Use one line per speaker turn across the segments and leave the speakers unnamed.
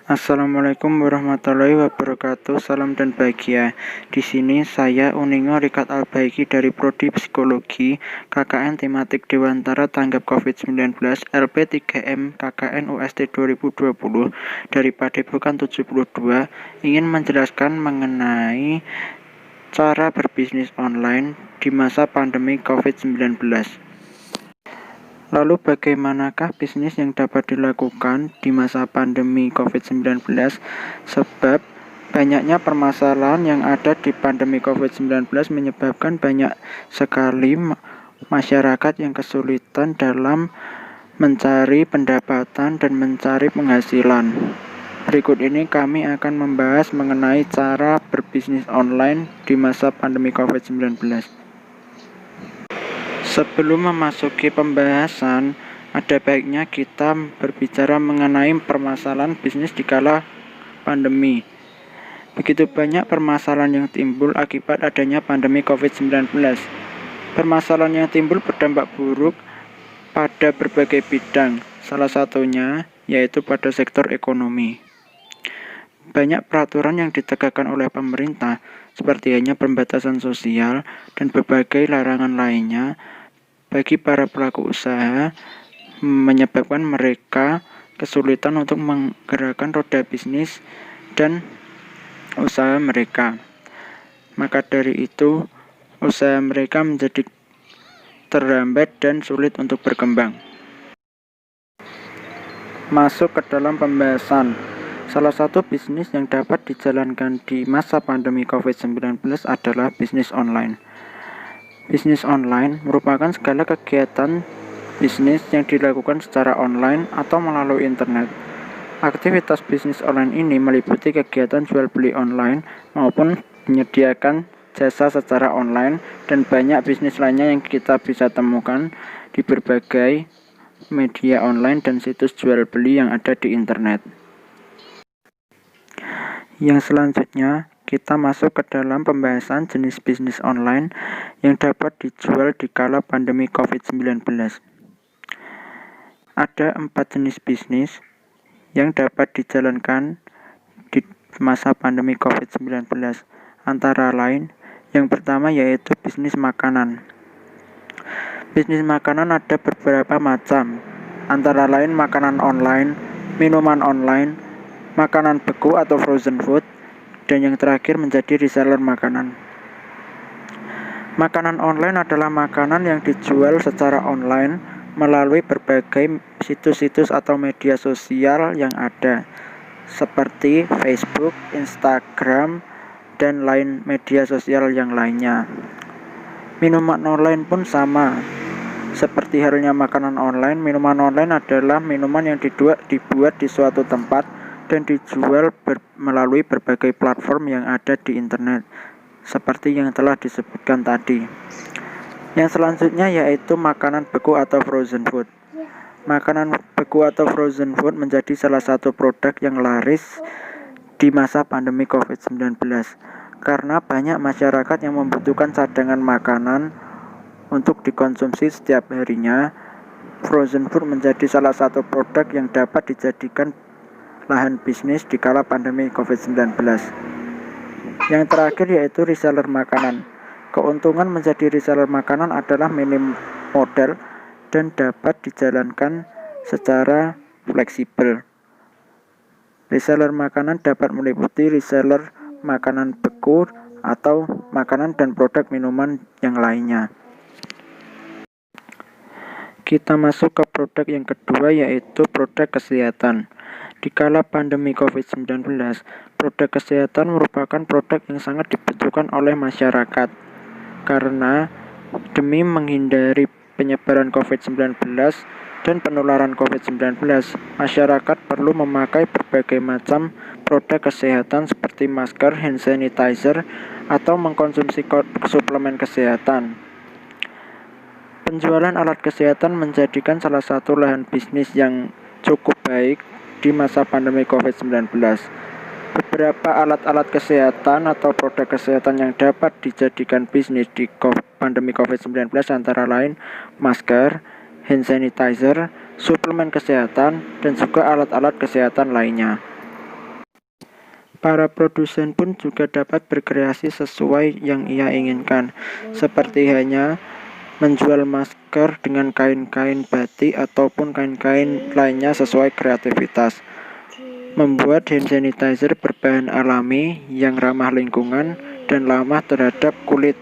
Assalamualaikum warahmatullahi wabarakatuh. Salam dan bahagia. Di sini saya Uningo Rikat Albaiki dari Prodi Psikologi KKN Tematik Dewantara Tanggap COVID-19 LP3M KKN UST 2020 dari Padepokan 72 ingin menjelaskan mengenai cara berbisnis online di masa pandemi COVID-19. Lalu bagaimanakah bisnis yang dapat dilakukan di masa pandemi COVID-19? Sebab banyaknya permasalahan yang ada di pandemi COVID-19 menyebabkan banyak sekali masyarakat yang kesulitan dalam mencari pendapatan dan mencari penghasilan. Berikut ini kami akan membahas mengenai cara berbisnis online di masa pandemi COVID-19. Sebelum memasuki pembahasan, ada baiknya kita berbicara mengenai permasalahan bisnis di kala pandemi. Begitu banyak permasalahan yang timbul akibat adanya pandemi COVID-19. Permasalahan yang timbul berdampak buruk pada berbagai bidang, salah satunya yaitu pada sektor ekonomi. Banyak peraturan yang ditegakkan oleh pemerintah, seperti hanya pembatasan sosial dan berbagai larangan lainnya, bagi para pelaku usaha menyebabkan mereka kesulitan untuk menggerakkan roda bisnis dan usaha mereka. Maka dari itu, usaha mereka menjadi terhambat dan sulit untuk berkembang. Masuk ke dalam pembahasan. Salah satu bisnis yang dapat dijalankan di masa pandemi COVID-19 adalah bisnis online. Bisnis online merupakan segala kegiatan bisnis yang dilakukan secara online atau melalui internet. Aktivitas bisnis online ini meliputi kegiatan jual beli online maupun menyediakan jasa secara online dan banyak bisnis lainnya yang kita bisa temukan di berbagai media online dan situs jual beli yang ada di internet. Yang selanjutnya, kita masuk ke dalam pembahasan jenis bisnis online yang dapat dijual di kala pandemi COVID-19. Ada 4 jenis bisnis yang dapat dijalankan di masa pandemi COVID-19. Antara lain, yang pertama yaitu bisnis makanan. Bisnis makanan ada beberapa macam, antara lain makanan online, minuman online, makanan beku atau frozen food, dan yang terakhir menjadi reseller makanan. Makanan online adalah makanan yang dijual secara online melalui berbagai situs-situs atau media sosial yang ada, seperti Facebook, Instagram, dan lain media sosial yang lainnya. Minuman online pun sama. Seperti halnya makanan online, minuman online adalah minuman yang dibuat di suatu tempat dan dijual melalui berbagai platform yang ada di internet, seperti yang telah disebutkan tadi. Yang selanjutnya yaitu makanan beku atau frozen food. Makanan beku atau frozen food menjadi salah satu produk yang laris di masa pandemi COVID-19, karena banyak masyarakat yang membutuhkan cadangan makanan untuk dikonsumsi setiap harinya. Frozen food menjadi salah satu produk yang dapat dijadikan lahan bisnis di kala pandemi COVID-19. Yang terakhir yaitu reseller makanan. Keuntungan menjadi reseller makanan adalah minim modal dan dapat dijalankan secara fleksibel. Reseller makanan dapat meliputi reseller makanan beku atau makanan dan produk minuman yang lainnya. Kita masuk ke produk yang kedua yaitu produk kesehatan. Di kala pandemi COVID-19, produk kesehatan merupakan produk yang sangat dibutuhkan oleh masyarakat. Karena demi menghindari penyebaran COVID-19 dan penularan COVID-19, masyarakat perlu memakai berbagai macam produk kesehatan seperti masker, hand sanitizer, atau mengkonsumsi suplemen kesehatan. Penjualan alat kesehatan menjadikan salah satu lahan bisnis yang cukup baik di masa pandemi COVID-19. Beberapa alat-alat kesehatan atau produk kesehatan yang dapat dijadikan bisnis di pandemi COVID-19 antara lain masker, hand sanitizer, suplemen kesehatan, dan juga alat-alat kesehatan lainnya. Para produsen pun juga dapat berkreasi sesuai yang ia inginkan, seperti hanya menjual masker dengan kain-kain batik ataupun kain-kain lainnya sesuai kreativitas. Membuat hand sanitizer berbahan alami yang ramah lingkungan dan ramah terhadap kulit.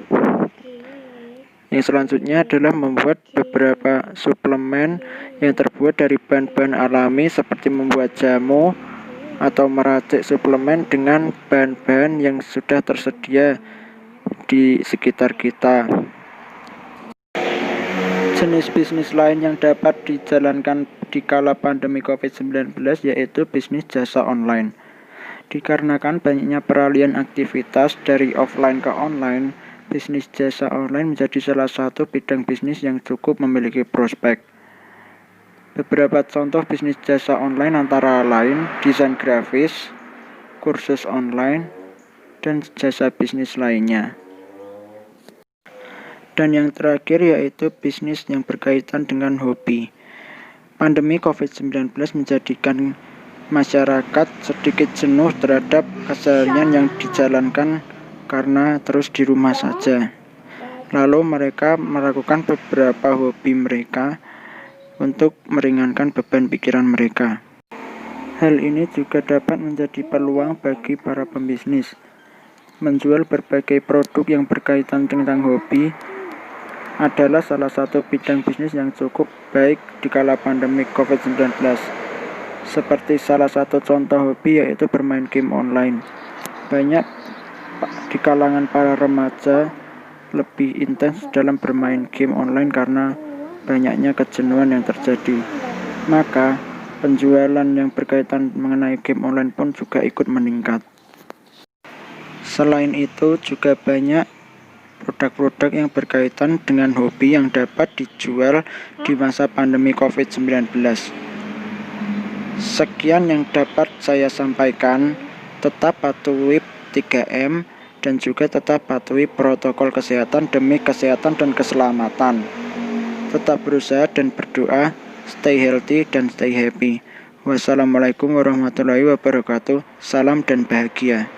Yang selanjutnya adalah membuat beberapa suplemen yang terbuat dari bahan-bahan alami seperti membuat jamu atau meracik suplemen dengan bahan-bahan yang sudah tersedia di sekitar kita. Jenis bisnis lain yang dapat dijalankan di kala pandemi COVID-19 yaitu bisnis jasa online. Dikarenakan banyaknya peralihan aktivitas dari offline ke online, bisnis jasa online menjadi salah satu bidang bisnis yang cukup memiliki prospek. Beberapa contoh bisnis jasa online antara lain desain grafis, kursus online, dan jasa bisnis lainnya. Dan yang terakhir yaitu bisnis yang berkaitan dengan hobi. Pandemi COVID-19 menjadikan masyarakat sedikit jenuh terhadap keseharian yang dijalankan karena terus di rumah saja. Lalu mereka melakukan beberapa hobi mereka untuk meringankan beban pikiran mereka. Hal ini juga dapat menjadi peluang bagi para pembisnis. Menjual berbagai produk yang berkaitan tentang hobi adalah salah satu bidang bisnis yang cukup baik di kala pandemi COVID-19. Seperti salah satu contoh hobi yaitu bermain game online. Banyak di kalangan para remaja lebih intens dalam bermain game online karena banyaknya kejenuhan yang terjadi. Maka penjualan yang berkaitan mengenai game online pun juga ikut meningkat. Selain itu juga banyak produk-produk yang berkaitan dengan hobi yang dapat dijual di masa pandemi COVID-19. Sekian yang dapat saya sampaikan. Tetap patuhi 3M dan juga tetap patuhi protokol kesehatan demi kesehatan dan keselamatan. Tetap berusaha dan berdoa, stay healthy dan stay happy. Wassalamualaikum warahmatullahi wabarakatuh. Salam dan bahagia.